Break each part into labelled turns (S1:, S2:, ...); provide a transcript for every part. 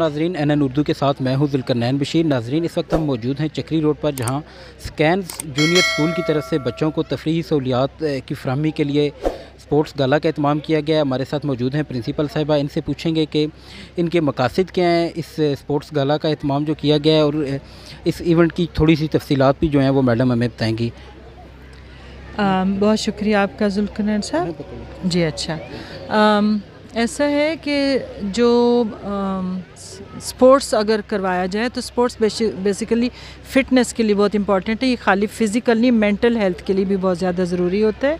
S1: नाजरीन, NN उर्दू के साथ मैं हूँ जुल्करनैन बशीर। नाजरीन, इस वक्त हम मौजूद हैं चक्री रोड पर, जहाँ स्कैन्स जूनियर स्कूल की तरफ से बच्चों को तफरीही सहूलियात की फराहमी के लिए स्पोर्ट्स गाला का एहतमाम किया गया। हमारे साथ मौजूद हैं प्रिंसिपल साहिबा। इनसे पूछेंगे कि इनके मकासद क्या हैं इस स्पोर्ट्स गाला का एहतमाम जो किया गया है, और इस इवेंट की थोड़ी सी तफसीलात भी जो हैं वो मैडम हमें बताएँगी।
S2: बहुत शुक्रिया आपका जुल्करनैन साहब जी। अच्छा, ऐसा है कि जो स्पोर्ट्स अगर करवाया जाए तो स्पोर्ट्स बेसिकली फ़िटनेस के लिए बहुत इम्पॉर्टेंट है। ये खाली फ़िज़िकल नहीं, मेंटल हेल्थ के लिए भी बहुत ज़्यादा ज़रूरी होता है।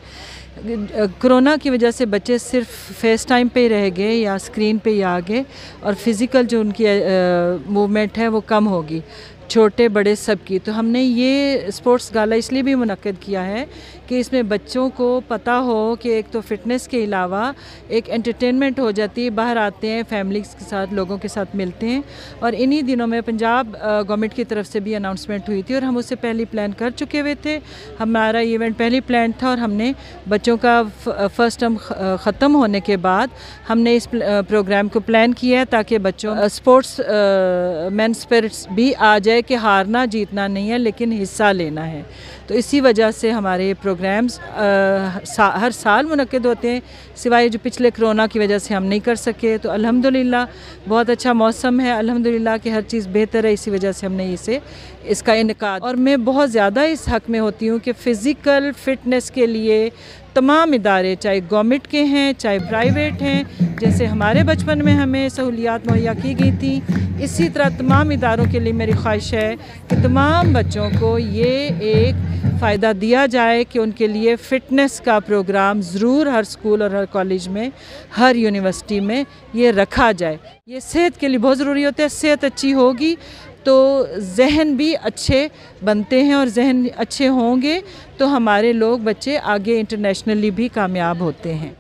S2: कोरोना की वजह से बच्चे सिर्फ फेस टाइम पे ही रह गए या स्क्रीन पे ही आ गए, और फिज़िकल जो उनकी मूवमेंट है वो कम होगी, छोटे बड़े सब की। तो हमने ये स्पोर्ट्स गाला इसलिए भी मुनक्किद किया है कि इसमें बच्चों को पता हो कि एक तो फ़िटनेस के अलावा एक एंटरटेनमेंट हो जाती है, बाहर आते हैं फैमिलीज़ के साथ, लोगों के साथ मिलते हैं। और इन्हीं दिनों में पंजाब गवर्नमेंट की तरफ से भी अनाउंसमेंट हुई थी और हम उससे पहले प्लान कर चुके हुए थे। हमारा इवेंट पहले प्लान था और हमने बच्चों का फर्स्ट टर्म ख़त्म होने के बाद हमने इस प्रोग्राम को प्लान किया है ताकि बच्चों स्पोर्ट्स मैन स्पिरिट्स भी आ जाए कि हारना जीतना नहीं है लेकिन हिस्सा लेना है। तो इसी वजह से हमारे प्रोग्राम्स हर साल मुनक्किद होते हैं, सिवाय जो पिछले कोरोना की वजह से हम नहीं कर सके। तो अल्हम्दुलिल्लाह बहुत अच्छा मौसम है, अल्हम्दुलिल्लाह कि हर चीज़ बेहतर है, इसी वजह से हमने इसका इनकाद। और मैं बहुत ज़्यादा इस हक़ में होती हूँ कि फ़िज़िकल फ़िटनेस के लिए तमाम इदारे, चाहे गवर्नमेंट के हैं चाहे प्राइवेट हैं, जैसे हमारे बचपन में हमें सहूलियात मुहैया की गई थी, इसी तरह तमाम इदारों के लिए मेरी ख्वाहिश है कि तमाम बच्चों को ये एक फ़ायदा दिया जाए कि उनके लिए फ़िटनेस का प्रोग्राम ज़रूर हर स्कूल और हर कॉलेज में, हर यूनिवर्सिटी में ये रखा जाए। ये सेहत के लिए बहुत ज़रूरी होता है। सेहत अच्छी होगी तो जहन भी अच्छे बनते हैं, और जहन अच्छे होंगे तो हमारे लोग बच्चे आगे इंटरनेशनली भी कामयाब होते हैं।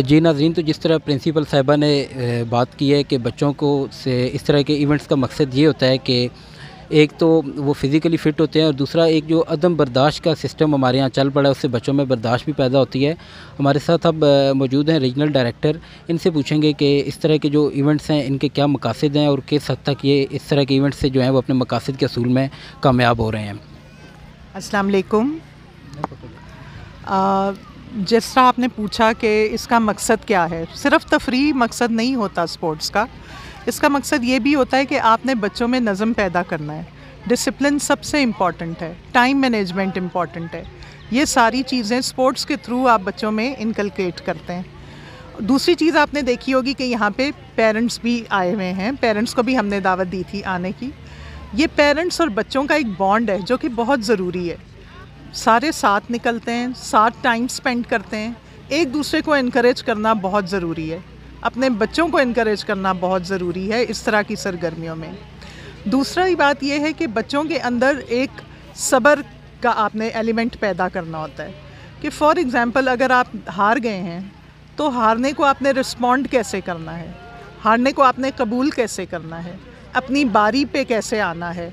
S1: जी नाज़रीन, तो जिस तरह प्रिंसिपल साहिबा ने बात की है कि बच्चों को से इस तरह के इवेंट्स का मकसद ये होता है कि एक तो वो फ़िज़िकली फ़िट होते हैं, और दूसरा एक जो अदम बर्दाश्त का सिस्टम हमारे यहाँ चल पड़ा है उससे बच्चों में बर्दाश्त भी पैदा होती है। हमारे साथ अब मौजूद हैं रीजनल डायरेक्टर। इनसे पूछेंगे कि इस तरह के जो इवेंट्स हैं इनके क्या मकासद हैं और किस हद तक ये इस तरह के इवेंट्स से जो हैं वो अपने मकासद के असूल में कामयाब हो रहे हैं।
S3: अस्सलाम वालेकुम। जिस तरह आपने पूछा कि इसका मकसद क्या है, सिर्फ़ तफरीह मकसद नहीं होता स्पोर्ट्स का। इसका मकसद ये भी होता है कि आपने बच्चों में नज़म पैदा करना है। डिसिप्लिन सबसे इम्पॉर्टेंट है, टाइम मैनेजमेंट इम्पॉर्टेंट है। ये सारी चीज़ें स्पोर्ट्स के थ्रू आप बच्चों में इनकलकेट करते हैं। दूसरी चीज़ आपने देखी होगी कि यहाँ पे पेरेंट्स भी आए हुए हैं, पेरेंट्स को भी हमने दावत दी थी आने की। ये पेरेंट्स और बच्चों का एक बॉन्ड है जो कि बहुत ज़रूरी है। सारे साथ निकलते हैं, साथ टाइम स्पेंड करते हैं, एक दूसरे को इनकरेज करना बहुत ज़रूरी है, अपने बच्चों को इनकरेज करना बहुत ज़रूरी है इस तरह की सरगर्मियों में। दूसरा ही बात यह है कि बच्चों के अंदर एक सब्र का आपने एलिमेंट पैदा करना होता है कि फ़ॉर एग्ज़ाम्पल अगर आप हार गए हैं तो हारने को आपने रिस्पॉन्ड कैसे करना है, हारने को आपने कबूल कैसे करना है, अपनी बारी पे कैसे आना है,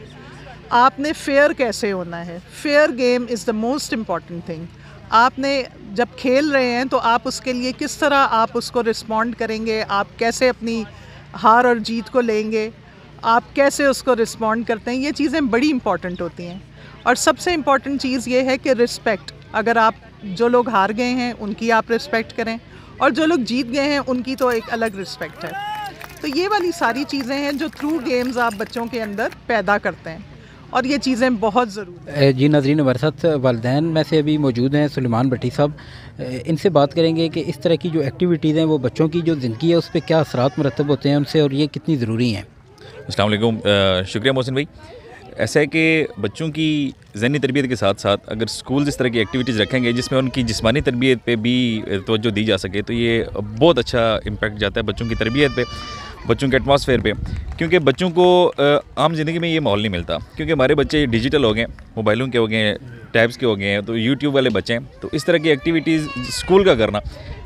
S3: आपने फेयर कैसे होना है। Fair game is the most important thing. आपने जब खेल रहे हैं तो आप उसके लिए किस तरह आप उसको रिस्पॉन्ड करेंगे, आप कैसे अपनी हार और जीत को लेंगे, आप कैसे उसको रिस्पॉन्ड करते हैं, ये चीज़ें बड़ी इम्पॉर्टेंट होती हैं। और सबसे इम्पॉर्टेंट चीज़ ये है कि रिस्पेक्ट। अगर आप जो लोग हार गए हैं उनकी आप रिस्पेक्ट करें, और जो लोग जीत गए हैं उनकी तो एक अलग रिस्पेक्ट है। तो ये वाली सारी चीज़ें हैं जो थ्रू गेम्स आप बच्चों के अंदर पैदा करते हैं, और ये चीज़ें बहुत ज़रूरी हैं।
S1: जी नाज़रीन, हमारे साथ वालिदैन में से अभी मौजूद हैं सुलेमान भट्टी साहब। इनसे बात करेंगे कि इस तरह की जो एक्टिविटीज़ हैं वो बच्चों की जो ज़िंदगी है उस पर क्या असरात मुरतब होते हैं उनसे, और ये कितनी ज़रूरी हैं।
S4: अस्सलाम वालेकुम। शुक्रिया मोहसिन भाई। ऐसा है कि बच्चों की ज़हनी तरबियत के साथ साथ अगर स्कूल इस तरह की एक्टिविटीज़ रखेंगे जिसमें उनकी जिस्मानी तरबियत पे भी तवज्जो दी जा सके तो ये बहुत अच्छा इम्पैक्ट जाता है बच्चों की तरबियत पे, बच्चों के एटमॉस्फेयर पे। क्योंकि बच्चों को आम ज़िंदगी में ये माहौल नहीं मिलता, क्योंकि हमारे बच्चे डिजिटल हो गए, मोबाइलों के हो गए, टैब्स के हो गए हैं, तो यूट्यूब वाले बच्चे हैं। तो इस तरह की एक्टिविटीज़ स्कूल का करना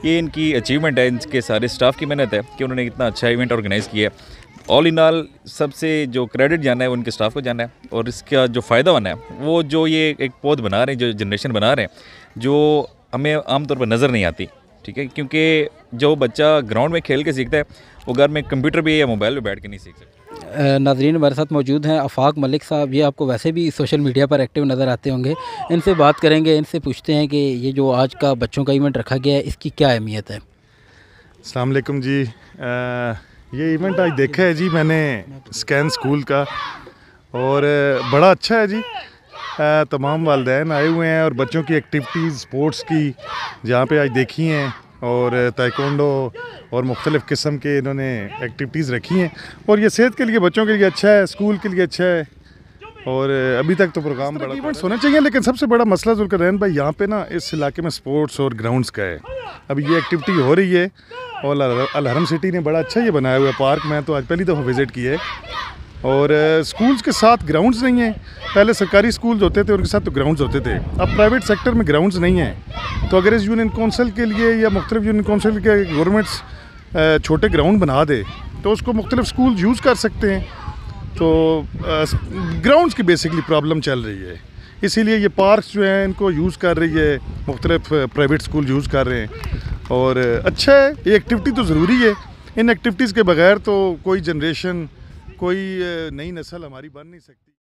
S4: ये इनकी अचीवमेंट है, इनके सारे स्टाफ की मेहनत है कि उन्होंने इतना अच्छा इवेंट ऑर्गेनाइज़ किया है। ऑल इन ऑल सबसे जो क्रेडिट जाना है वो उनके स्टाफ को जाना है, और इसका जो फ़ायदा होना है वो जो ये एक पौध बना रहे हैं, जो जनरेशन बना रहे हैं, जो हमें आमतौर पर नज़र नहीं आती ठीक है, क्योंकि जो बच्चा ग्राउंड में खेल के सीखता है वो घर में कंप्यूटर पे या मोबाइल पे बैठ के नहीं सीख सकता।
S1: नाजरीन हमारे साथ मौजूद हैं आफाक मलिक साहब। ये आपको वैसे भी सोशल मीडिया पर एक्टिव नज़र आते होंगे। इनसे बात करेंगे, इनसे पूछते हैं कि ये जो आज का बच्चों का इवेंट रखा गया है इसकी क्या अहमियत है।
S5: अस्सलाम वालेकुम जी। ये इवेंट आज देखा है जी मैंने स्कैन स्कूल का, और बड़ा अच्छा है जी। तमाम वालिदैन आए हुए हैं और बच्चों की एक्टिविटीज़ स्पोर्ट्स की जहाँ पे आज देखी हैं, और ताइक्वांडो और मुख्तलिफ़ किस्म के इन्होंने एक्टिविटीज़ रखी हैं, और ये सेहत के लिए बच्चों के लिए अच्छा है, स्कूल के लिए अच्छा है। और अभी तक तो प्रोग्राम बड़ा इवेंट्स होने चाहिए, लेकिन सबसे बड़ा मसला ज़ुल्करनैन भाई यहाँ पे ना इस इलाके में स्पोर्ट्स और ग्राउंड्स का है। अभी ये एक्टिविटी हो रही है और अल हरम सिटी ने बड़ा अच्छा ये बनाया हुआ है पार्क। मैं तो आज पहली दफ़ा विज़िट किया है, और स्कूल्स के साथ ग्राउंड्स नहीं हैं। पहले सरकारी स्कूल्स होते थे, उनके साथ तो ग्राउंड्स होते थे, अब प्राइवेट सेक्टर में ग्राउंड्स नहीं हैं। तो अगर इस यूनियन कौंसिल के लिए या मुख्तलिफ यूनियन कौंसिल के गवर्नमेंट्स छोटे ग्राउंड बना दे तो उसको मुख्तलिफ स्कूल यूज़ कर सकते हैं। तो ग्राउंड्स की बेसिकली प्रॉब्लम चल रही है, इसीलिए ये पार्क्स जो हैं इनको यूज़ कर रही है, मुख्तलिफ प्राइवेट स्कूल यूज़ कर रहे हैं। और अच्छा है, ये एक्टिविटी तो ज़रूरी है। इन एक्टिविटीज़ के बगैर तो कोई जनरेशन, कोई नई नस्ल हमारी बन नहीं सकती।